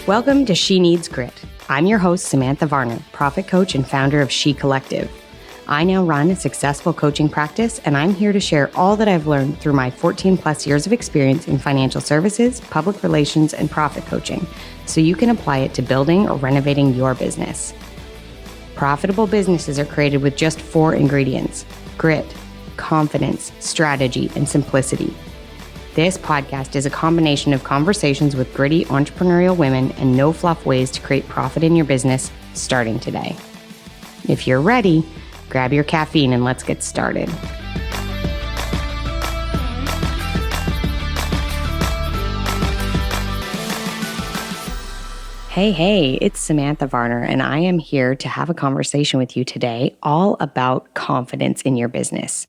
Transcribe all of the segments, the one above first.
Welcome to She Needs Grit. I'm your host, Samantha Varner, profit coach and founder of She Collective. I now run a successful coaching practice, and I'm here to share all that I've learned through my 14 plus years of experience in financial services, public relations, and profit coaching, so you can apply it to building or renovating your business. Profitable businesses are created with just 4 ingredients: grit, confidence, strategy, and simplicity. This podcast is a combination of conversations with gritty entrepreneurial women and no fluff ways to create profit in your business starting today. If you're ready, grab your caffeine and let's get started. Hey, it's Samantha Varner, and I am here to have a conversation with you today all about confidence in your business.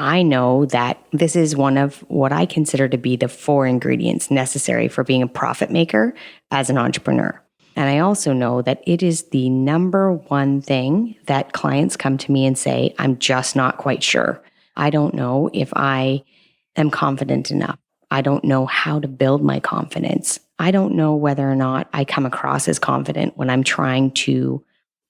I know that this is one of what I consider to be the 4 ingredients necessary for being a profit maker as an entrepreneur. And I also know that it is the number one thing that clients come to me and say, I'm just not quite sure. I don't know if I am confident enough. I don't know how to build my confidence. I don't know whether or not I come across as confident when I'm trying to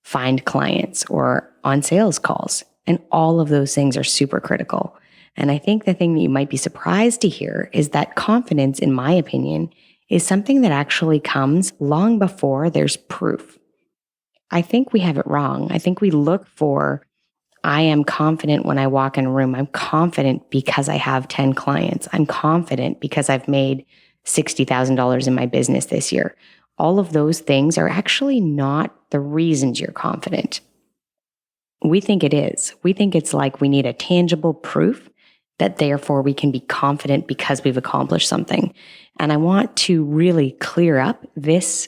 find clients or on sales calls. And all of those things are super critical. And I think the thing that you might be surprised to hear is that confidence, in my opinion, is something that actually comes long before there's proof. I think we have it wrong. I think we look for, I am confident when I walk in a room. I'm confident because I have 10 clients. I'm confident because I've made $60,000 in my business this year. All of those things are actually not the reasons you're confident. We think it is. We think it's like we need a tangible proof that therefore we can be confident because we've accomplished something. And I want to really clear up this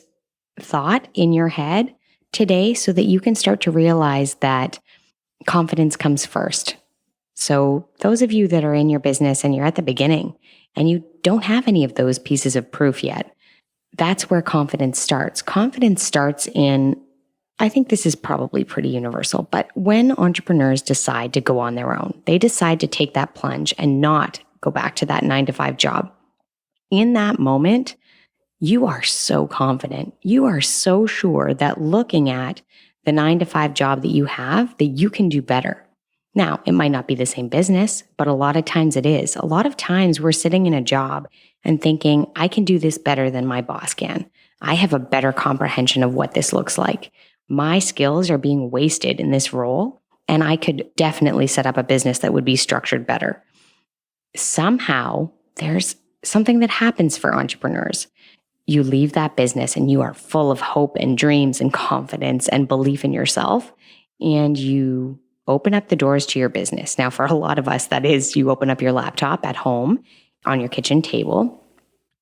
thought in your head today so that you can start to realize that confidence comes first. So those of you that are in your business and you're at the beginning and you don't have any of those pieces of proof yet, that's where confidence starts. Confidence starts in, I think this is probably pretty universal, but when entrepreneurs decide to go on their own, they decide to take that plunge and not go back to that 9-to-5 job. In that moment, you are so confident. You are so sure that looking at the 9-to-5 job that you have, that you can do better. Now, it might not be the same business, but a lot of times it is. A lot of times we're sitting in a job and thinking, I can do this better than my boss can. I have a better comprehension of what this looks like. My skills are being wasted in this role, and I could definitely set up a business that would be structured better. Somehow, there's something that happens for entrepreneurs. You leave that business and you are full of hope and dreams and confidence and belief in yourself, and you open up the doors to your business. Now, for a lot of us, that is, you open up your laptop at home on your kitchen table,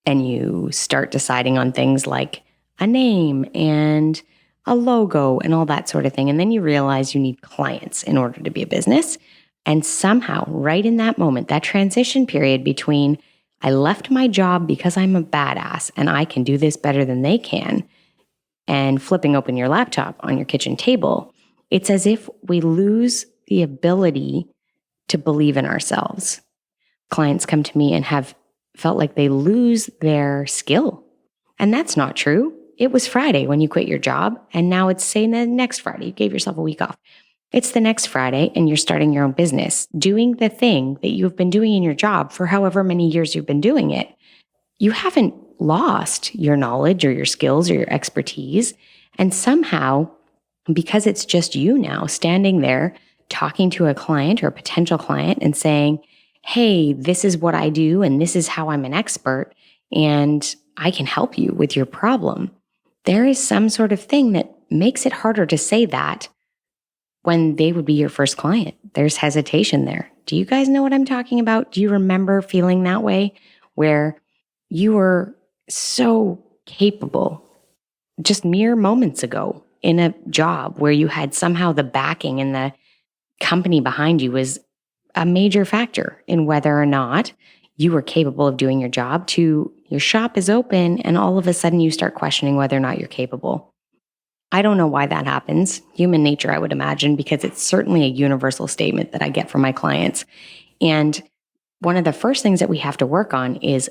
and you start deciding on things like a name and a logo and all that sort of thing. And then you realize you need clients in order to be a business. And somehow, right in that moment, that transition period between I left my job because I'm a badass and I can do this better than they can, and flipping open your laptop on your kitchen table, it's as if we lose the ability to believe in ourselves. Clients come to me and have felt like they lose their skill. And that's not true. It was Friday when you quit your job, and now it's, say, the next Friday. You gave yourself a week off. It's the next Friday, and you're starting your own business, doing the thing that you've been doing in your job for however many years you've been doing it. You haven't lost your knowledge or your skills or your expertise. And somehow, because it's just you now standing there talking to a client or a potential client and saying, hey, this is what I do, and this is how I'm an expert, and I can help you with your problem. There is some sort of thing that makes it harder to say that when they would be your first client. There's hesitation there. Do you guys know what I'm talking about? Do you remember feeling that way where you were so capable just mere moments ago in a job where you had somehow the backing and the company behind you was a major factor in whether or not you were capable of doing your job, to your shop is open and all of a sudden you start questioning whether or not you're capable. I don't know why that happens. Human nature, I would imagine, because it's certainly a universal statement that I get from my clients. And one of the first things that we have to work on is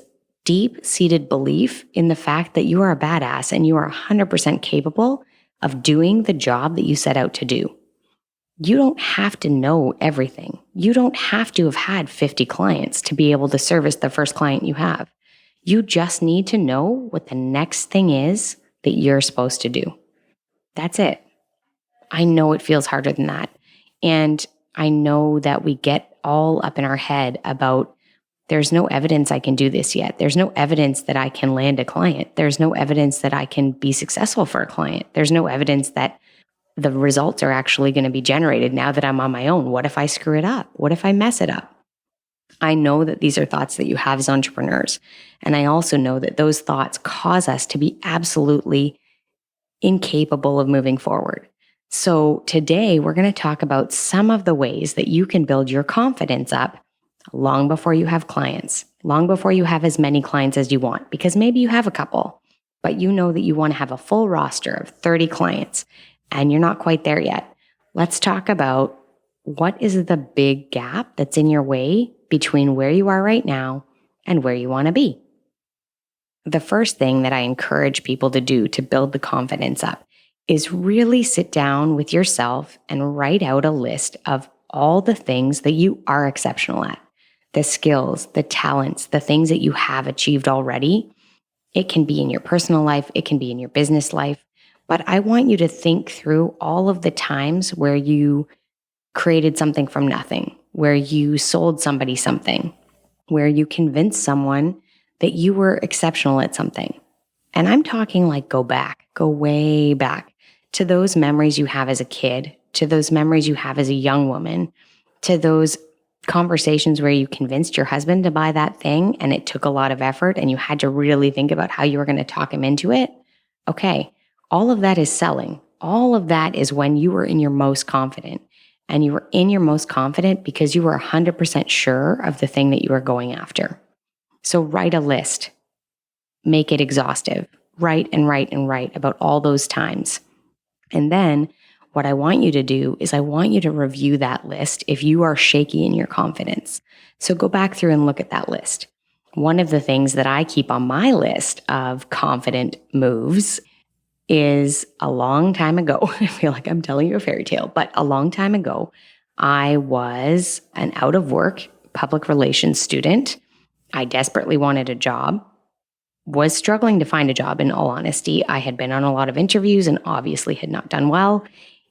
deep-seated belief in the fact that you are a badass and you are 100% capable of doing the job that you set out to do. You don't have to know everything. You don't have to have had 50 clients to be able to service the first client you have. You just need to know what the next thing is that you're supposed to do. That's it. I know it feels harder than that. And I know that we get all up in our head about there's no evidence I can do this yet. There's no evidence that I can land a client. There's no evidence that I can be successful for a client. There's no evidence that the results are actually going to be generated now that I'm on my own. What if I screw it up? What if I mess it up? I know that these are thoughts that you have as entrepreneurs. And I also know that those thoughts cause us to be absolutely incapable of moving forward. So today we're going to talk about some of the ways that you can build your confidence up long before you have clients, long before you have as many clients as you want, because maybe you have a couple, but you know that you want to have a full roster of 30 clients and you're not quite there yet. Let's talk about what is the big gap that's in your way between where you are right now and where you want to be. The first thing that I encourage people to do to build the confidence up is really sit down with yourself and write out a list of all the things that you are exceptional at, the skills, the talents, the things that you have achieved already. It can be in your personal life, it can be in your business life, but I want you to think through all of the times where you created something from nothing, where you sold somebody something, where you convinced someone that you were exceptional at something. And I'm talking like go way back to those memories you have as a kid, to those memories you have as a young woman, to those conversations where you convinced your husband to buy that thing and it took a lot of effort and you had to really think about how you were going to talk him into it. Okay, all of that is selling. All of that is when you were in your most confident. And you were in your most confident because you were 100% sure of the thing that you were going after. So write a list. Make it exhaustive. Write and write and write about all those times. And then what I want you to do is I want you to review that list if you are shaky in your confidence. So go back through and look at that list. One of the things that I keep on my list of confident moves is a long time ago. I feel like I'm telling you a fairy tale, but a long time ago, I was an out of work public relations student. I desperately wanted a job, was struggling to find a job in all honesty. I had been on a lot of interviews and obviously had not done well.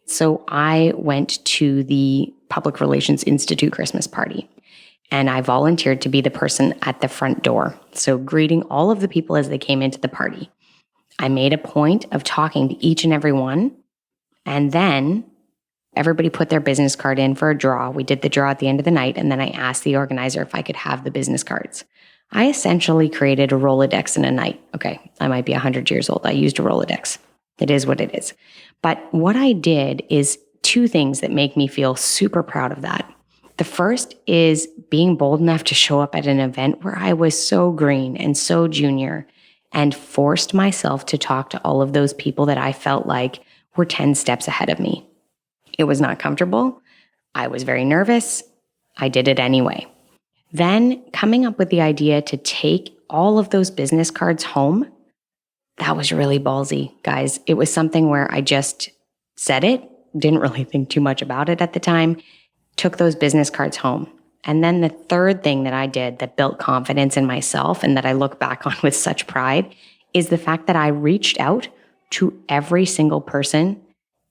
So I went to the Public Relations Institute Christmas party and I volunteered to be the person at the front door. So greeting all of the people as they came into the party. I made a point of talking to each and every one, and then everybody put their business card in for a draw. We did the draw at the end of the night, and then I asked the organizer if I could have the business cards. I essentially created a Rolodex in a night. Okay, I might be 100 years old. I used a Rolodex. It is what it is. But what I did is two things that make me feel super proud of that. The first is being bold enough to show up at an event where I was so green and so junior and forced myself to talk to all of those people that I felt like were 10 steps ahead of me. It was not comfortable. I was very nervous. I did it anyway. Then coming up with the idea to take all of those business cards home, that was really ballsy, guys. It was something where I just said it, didn't really think too much about it at the time, took those business cards home. And then the third thing that I did that built confidence in myself and that I look back on with such pride is the fact that I reached out to every single person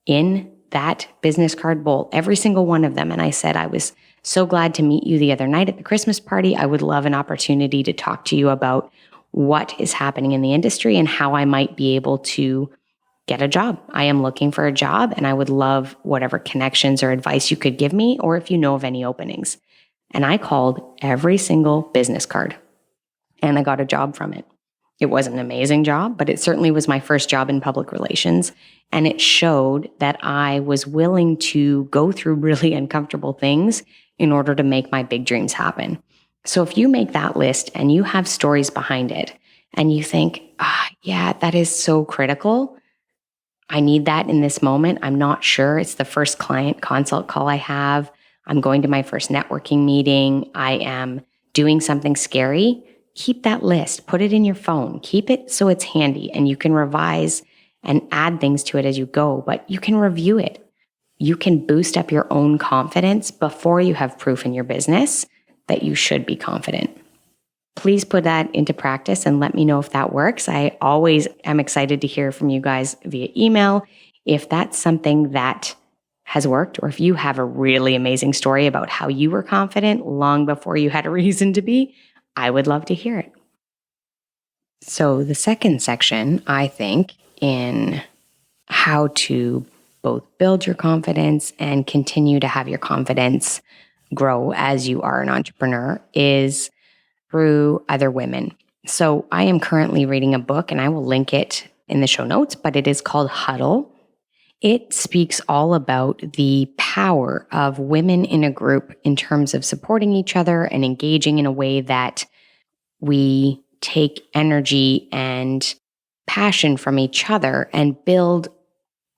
in that business card bowl, every single one of them. And I said, I was so glad to meet you the other night at the Christmas party. I would love an opportunity to talk to you about what is happening in the industry and how I might be able to get a job. I am looking for a job and I would love whatever connections or advice you could give me, or if you know of any openings. And I called every single business card and I got a job from it. It wasn't an amazing job, but it certainly was my first job in public relations. And it showed that I was willing to go through really uncomfortable things in order to make my big dreams happen. So if you make that list and you have stories behind it and you think, yeah, that is so critical. I need that in this moment. I'm not sure. It's the first client consult call I have. I'm going to my first networking meeting. I am doing something scary. keep that list, put it in your phone, keep it so it's handy and you can revise and add things to it as you go, but you can review it. You can boost up your own confidence before you have proof in your business that you should be confident. Please put that into practice and let me know if that works. I always am excited to hear from you guys via email. If that's something that has worked, or if you have a really amazing story about how you were confident long before you had a reason to be, I would love to hear it. So the second section, I think, in how to both build your confidence and continue to have your confidence grow as you are an entrepreneur is through other women. So I am currently reading a book, and I will link it in the show notes, but it is called Huddle. It speaks all about the power of women in a group in terms of supporting each other and engaging in a way that we take energy and passion from each other and build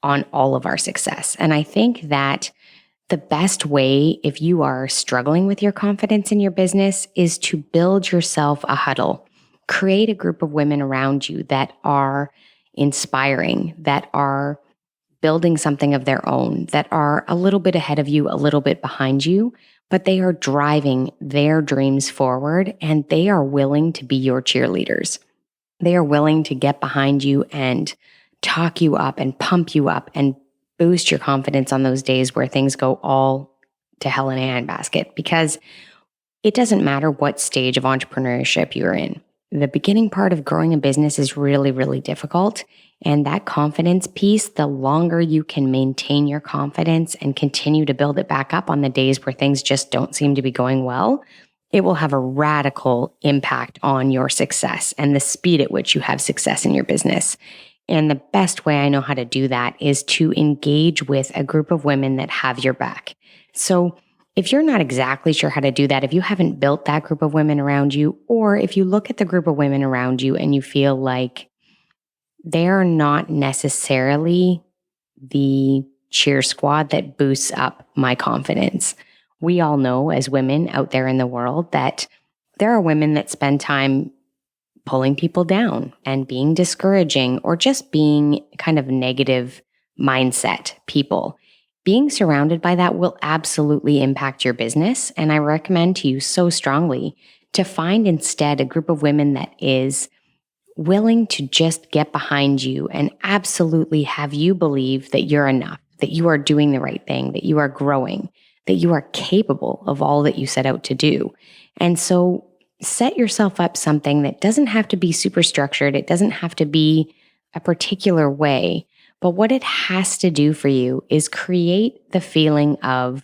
on all of our success. And I think that the best way, if you are struggling with your confidence in your business, is to build yourself a huddle. Create a group of women around you that are inspiring, that are building something of their own, that are a little bit ahead of you, a little bit behind you, but they are driving their dreams forward and they are willing to be your cheerleaders. They are willing to get behind you and talk you up and pump you up and boost your confidence on those days where things go all to hell in a handbasket, because it doesn't matter what stage of entrepreneurship you're in. The beginning part of growing a business is really, really difficult. And that confidence piece, the longer you can maintain your confidence and continue to build it back up on the days where things just don't seem to be going well, it will have a radical impact on your success and the speed at which you have success in your business. And the best way I know how to do that is to engage with a group of women that have your back. So if you're not exactly sure how to do that, if you haven't built that group of women around you, or if you look at the group of women around you and you feel like they're not necessarily the cheer squad that boosts up my confidence. We all know as women out there in the world that there are women that spend time pulling people down and being discouraging or just being kind of negative mindset people. Being surrounded by that will absolutely impact your business. And I recommend to you so strongly to find instead a group of women that is willing to just get behind you and absolutely have you believe that you're enough, that you are doing the right thing, that you are growing, that you are capable of all that you set out to do. And so set yourself up something that doesn't have to be super structured. It doesn't have to be a particular way. But what it has to do for you is create the feeling of,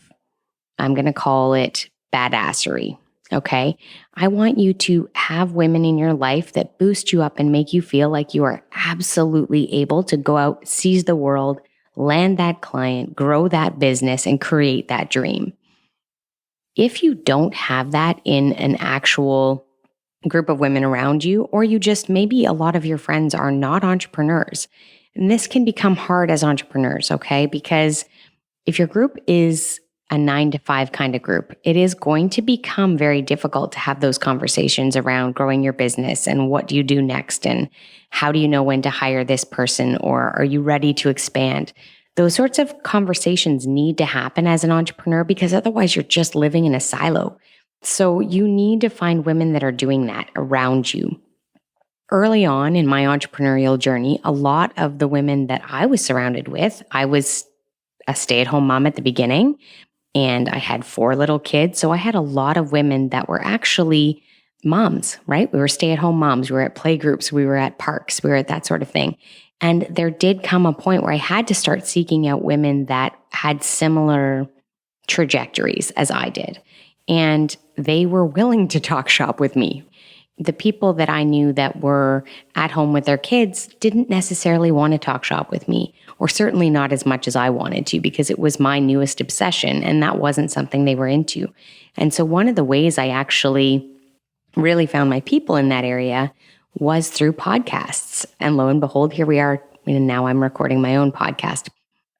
I'm going to call it badassery. Okay. I want you to have women in your life that boost you up and make you feel like you are absolutely able to go out, seize the world, land that client, grow that business, and create that dream. If you don't have that in an actual group of women around you, or you just maybe a lot of your friends are not entrepreneurs, and this can become hard as entrepreneurs, okay? Because if your group is a 9-to-5 kind of group, it is going to become very difficult to have those conversations around growing your business and what do you do next and how do you know when to hire this person, or are you ready to expand? Those sorts of conversations need to happen as an entrepreneur, because otherwise you're just living in a silo. So you need to find women that are doing that around you. Early on in my entrepreneurial journey, a lot of the women that I was surrounded with, I was a stay-at-home mom at the beginning, and I had 4 little kids. So I had a lot of women that were actually moms, right? We were stay-at-home moms. We were at playgroups. We were at parks. We were at that sort of thing. And there did come a point where I had to start seeking out women that had similar trajectories as I did. And they were willing to talk shop with me. The people that I knew that were at home with their kids didn't necessarily want to talk shop with me, or certainly not as much as I wanted to, because it was my newest obsession and that wasn't something they were into. And so one of the ways I actually really found my people in that area was through podcasts. And lo and behold, here we are. And now I'm recording my own podcast.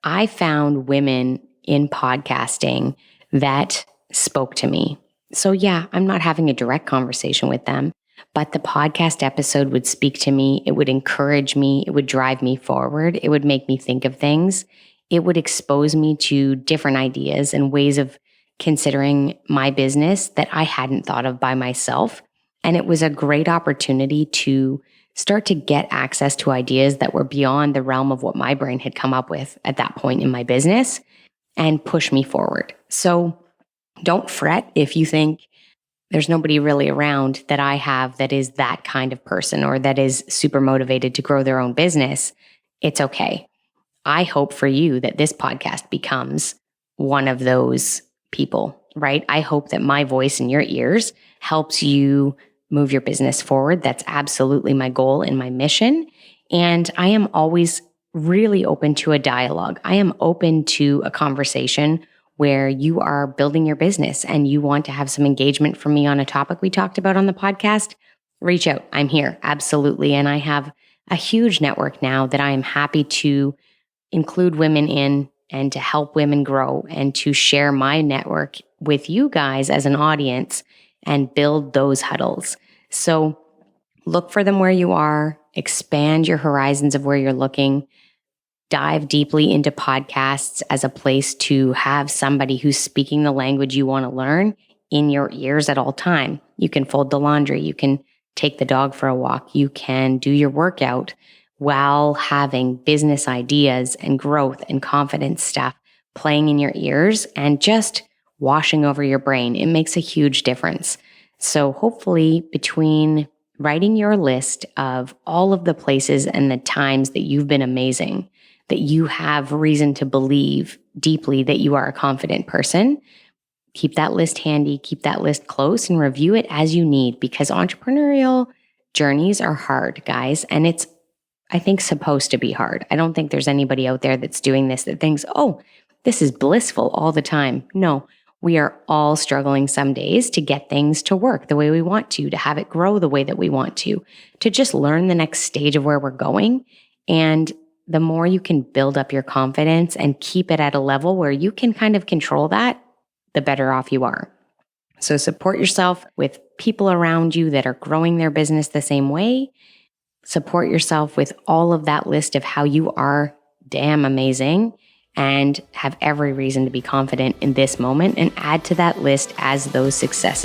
I found women in podcasting that spoke to me. So yeah, I'm not having a direct conversation with them, but the podcast episode would speak to me. It would encourage me. It would drive me forward. It would make me think of things. It would expose me to different ideas and ways of considering my business that I hadn't thought of by myself. And it was a great opportunity to start to get access to ideas that were beyond the realm of what my brain had come up with at that point in my business and push me forward. So don't fret if you think there's nobody really around that I have that is that kind of person or that is super motivated to grow their own business. It's okay. I hope for you that this podcast becomes one of those people, right? I hope that my voice in your ears helps you move your business forward. That's absolutely my goal and my mission. And I am always really open to a dialogue. I am open to a conversation where you are building your business and you want to have some engagement from me on a topic we talked about on the podcast. Reach out. I'm here. Absolutely. And I have a huge network now that I am happy to include women in and to help women grow and to share my network with you guys as an audience and build those huddles. So look for them where you are, expand your horizons of where you're looking, dive deeply into podcasts as a place to have somebody who's speaking the language you want to learn in your ears at all time. You can fold the laundry, you can take the dog for a walk, you can do your workout while having business ideas and growth and confidence stuff playing in your ears and just washing over your brain. It makes a huge difference. So hopefully between writing your list of all of the places and the times that you've been amazing, that you have reason to believe deeply that you are a confident person, keep that list handy, keep that list close and review it as you need because entrepreneurial journeys are hard, guys. And it's, I think, supposed to be hard. I don't think there's anybody out there that's doing this that thinks, oh, this is blissful all the time. No, we are all struggling some days to get things to work the way we want to have it grow the way that we want to just learn the next stage of where we're going. And the more you can build up your confidence and keep it at a level where you can kind of control that, the better off you are. So support yourself with people around you that are growing their business the same way. Support yourself with all of that list of how you are damn amazing and have every reason to be confident in this moment and add to that list as those successes